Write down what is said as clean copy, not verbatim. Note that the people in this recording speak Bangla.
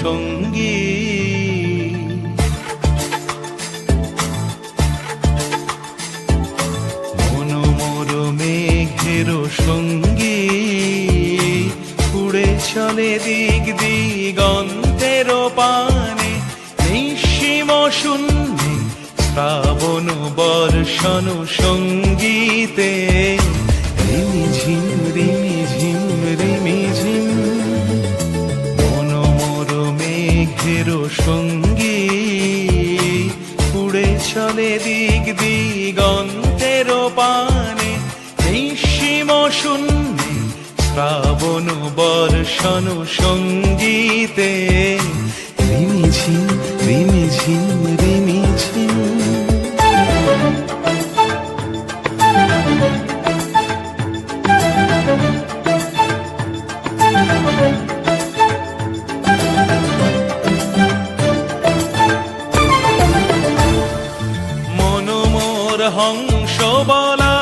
সঙ্গী। মনোমোর মেঘের সঙ্গী, উড়ে চলে দিক দিগন্তের পানে, নিঃসীম শূন্যে শ্রাবণ বর্ষণ সঙ্গীতে। রিমিঝিম রিমিঝিম রিমিঝিম, মনোমোর মেঘের সঙ্গী, উড়ে চলে দিক দিগন্তের পানে, নিঃসীম শূন্যে শ্রাবণ বর্ষণ সঙ্গীতে। রিমিঝিম রিমিঝিম রিমিঝিম। মনোমোর হংস বলা